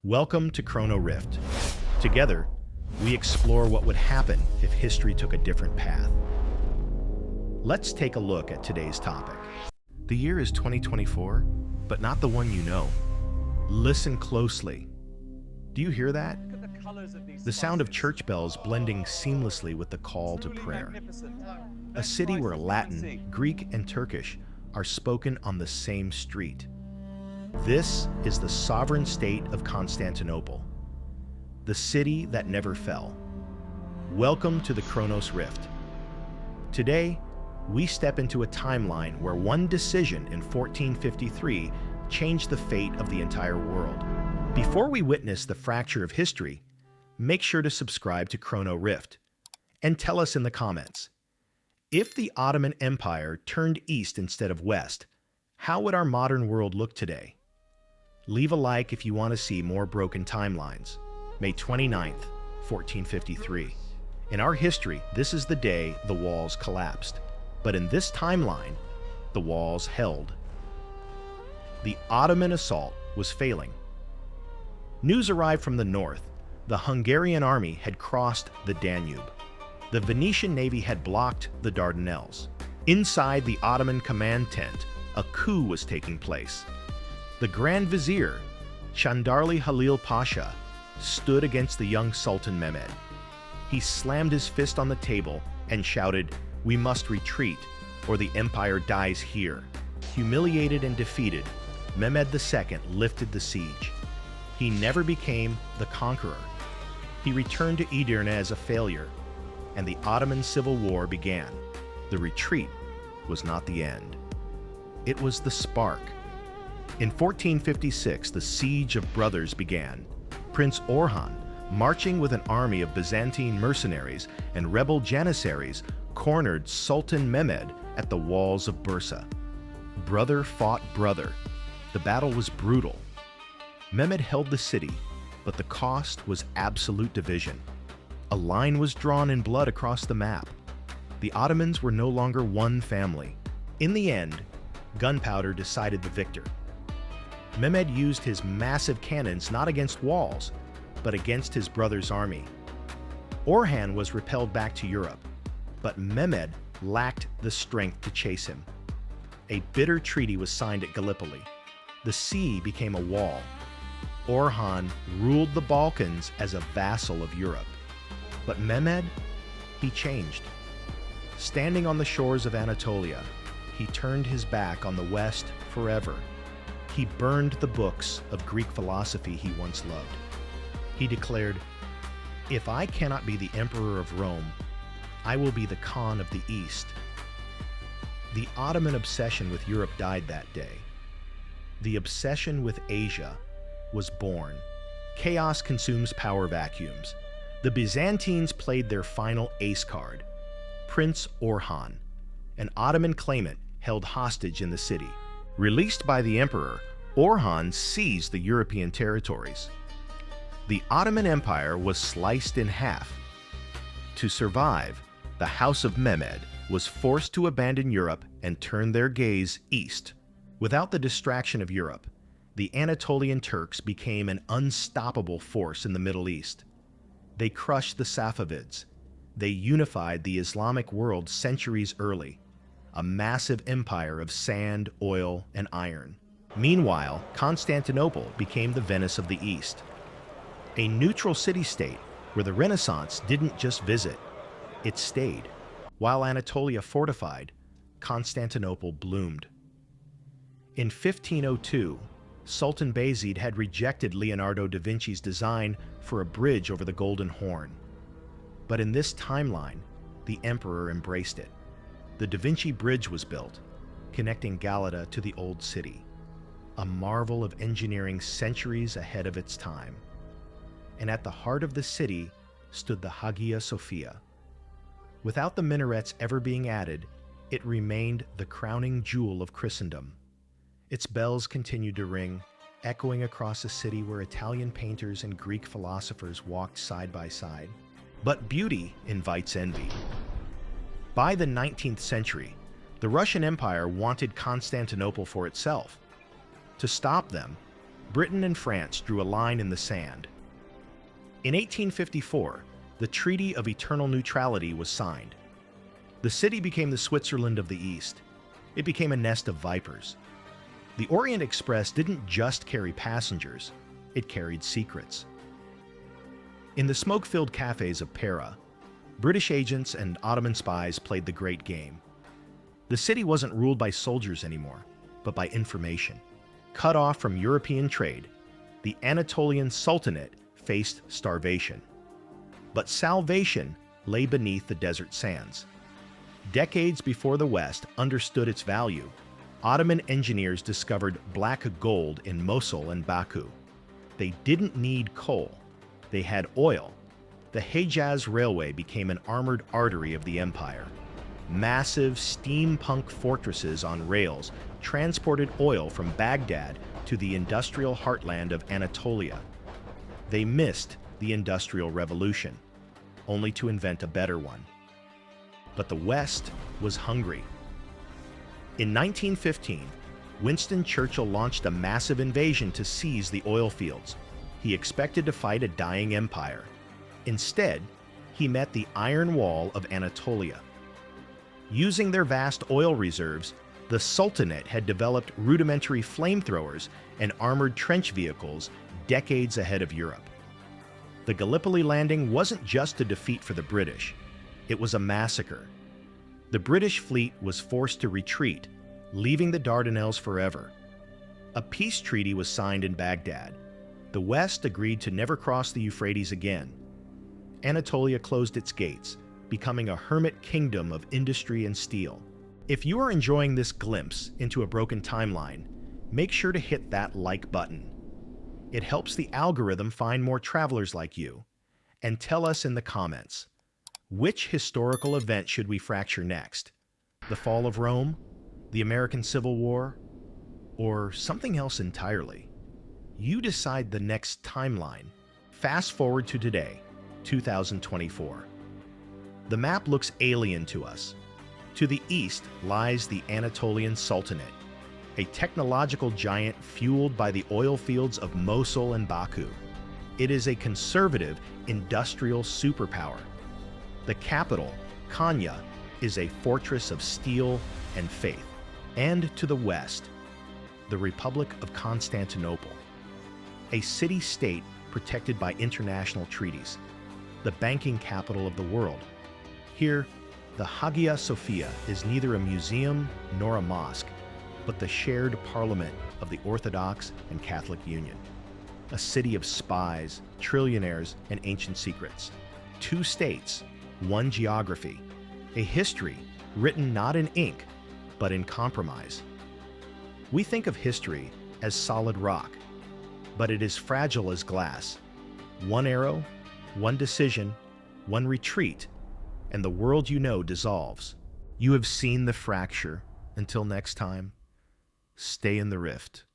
Welcome to Chrono Rift. Together, we explore what would happen if history took a different path. Let's take a look at today's topic. The year is 2024, but not the one you know. Listen closely. Do you hear that? The sound of church bells blending seamlessly with the call to prayer. A city where Latin, Greek, and Turkish are spoken on the same street. This is the sovereign state of Constantinople, the city that never fell. Welcome to the Chronos Rift. Today, we step into a timeline where one decision in 1453 changed the fate of the entire world. Before we witness the fracture of history, make sure to subscribe to Chrono Rift and tell us in the comments, if the Ottoman Empire turned east instead of west, how would our modern world look today? Leave a like if you want to see more broken timelines. May 29th, 1453. In our history, this is the day the walls collapsed. But in this timeline, the walls held. The Ottoman assault was failing. News arrived from the north. The Hungarian army had crossed the Danube. The Venetian navy had blocked the Dardanelles. Inside the Ottoman command tent, a coup was taking place. The Grand Vizier, Chandarli Halil Pasha, stood against the young Sultan Mehmed. He slammed his fist on the table and shouted, "We must retreat, or the empire dies here." Humiliated and defeated, Mehmed II lifted the siege. He never became the conqueror. He returned to Edirne as a failure, and the Ottoman Civil War began. The retreat was not the end. It was the spark. In 1456, the Siege of Brothers began. Prince Orhan, marching with an army of Byzantine mercenaries and rebel janissaries, cornered Sultan Mehmed at the walls of Bursa. Brother fought brother. The battle was brutal. Mehmed held the city, but the cost was absolute division. A line was drawn in blood across the map. The Ottomans were no longer one family. In the end, gunpowder decided the victor. Mehmed used his massive cannons not against walls, but against his brother's army. Orhan was repelled back to Europe, but Mehmed lacked the strength to chase him. A bitter treaty was signed at Gallipoli. The sea became a wall. Orhan ruled the Balkans as a vassal of Europe. But Mehmed, he changed. Standing on the shores of Anatolia, he turned his back on the West forever. He burned the books of Greek philosophy he once loved. He declared, "If I cannot be the emperor of Rome, I will be the Khan of the East." The Ottoman obsession with Europe died that day. The obsession with Asia was born. Chaos consumes power vacuums. The Byzantines played their final ace card, Prince Orhan, an Ottoman claimant held hostage in the city. Released by the emperor, Orhan seized the European territories. The Ottoman Empire was sliced in half. To survive, the House of Mehmed was forced to abandon Europe and turn their gaze east. Without the distraction of Europe, the Anatolian Turks became an unstoppable force in the Middle East. They crushed the Safavids. They unified the Islamic world centuries early, a massive empire of sand, oil, and iron. Meanwhile, Constantinople became the Venice of the East, a neutral city-state where the Renaissance didn't just visit, it stayed. While Anatolia fortified, Constantinople bloomed. In 1502, Sultan Bayezid had rejected Leonardo da Vinci's design for a bridge over the Golden Horn. But in this timeline, the emperor embraced it. The Da Vinci Bridge was built, connecting Galata to the Old City, a marvel of engineering centuries ahead of its time. And at the heart of the city stood the Hagia Sophia. Without the minarets ever being added, it remained the crowning jewel of Christendom. Its bells continued to ring, echoing across a city where Italian painters and Greek philosophers walked side by side. But beauty invites envy. By the 19th century, the Russian Empire wanted Constantinople for itself. To stop them, Britain and France drew a line in the sand. In 1854, the Treaty of Eternal Neutrality was signed. The city became the Switzerland of the East. It became a nest of vipers. The Orient Express didn't just carry passengers, it carried secrets. In the smoke-filled cafes of Pera, British agents and Ottoman spies played the great game. The city wasn't ruled by soldiers anymore, but by information. Cut off from European trade, the Anatolian Sultanate faced starvation. But salvation lay beneath the desert sands. Decades before the West understood its value, Ottoman engineers discovered black gold in Mosul and Baku. They didn't need coal, they had oil. The Hejaz Railway became an armored artery of the empire. Massive steampunk fortresses on rails transported oil from Baghdad to the industrial heartland of Anatolia. They missed the Industrial Revolution, only to invent a better one. But the West was hungry. In 1915, Winston Churchill launched a massive invasion to seize the oil fields. He expected to fight a dying empire. Instead, he met the Iron Wall of Anatolia. Using their vast oil reserves, the Sultanate had developed rudimentary flamethrowers and armored trench vehicles decades ahead of Europe. The Gallipoli landing wasn't just a defeat for the British, it was a massacre. The British fleet was forced to retreat, leaving the Dardanelles forever. A peace treaty was signed in Baghdad. The West agreed to never cross the Euphrates again. Anatolia closed its gates, becoming a hermit kingdom of industry and steel. If you are enjoying this glimpse into a broken timeline, make sure to hit that like button. It helps the algorithm find more travelers like you. And tell us in the comments, which historical event should we fracture next? The fall of Rome? The American Civil War? Or something else entirely? You decide the next timeline. Fast forward to today, 2024. The map looks alien to us. To the east lies the Anatolian Sultanate, a technological giant fueled by the oil fields of Mosul and Baku. It is a conservative, industrial superpower. The capital, Konya, is a fortress of steel and faith. And to the west, the Republic of Constantinople, a city-state protected by international treaties, the banking capital of the world. Here, the Hagia Sophia is neither a museum nor a mosque, but the shared parliament of the Orthodox and Catholic Union. A city of spies, trillionaires, and ancient secrets. 2 states, 1 geography. A history written not in ink, but in compromise. We think of history as solid rock, but it is fragile as glass. 1 arrow, 1 decision, 1 retreat, and the world you know dissolves. You have seen the fracture. Until next time, stay in the rift.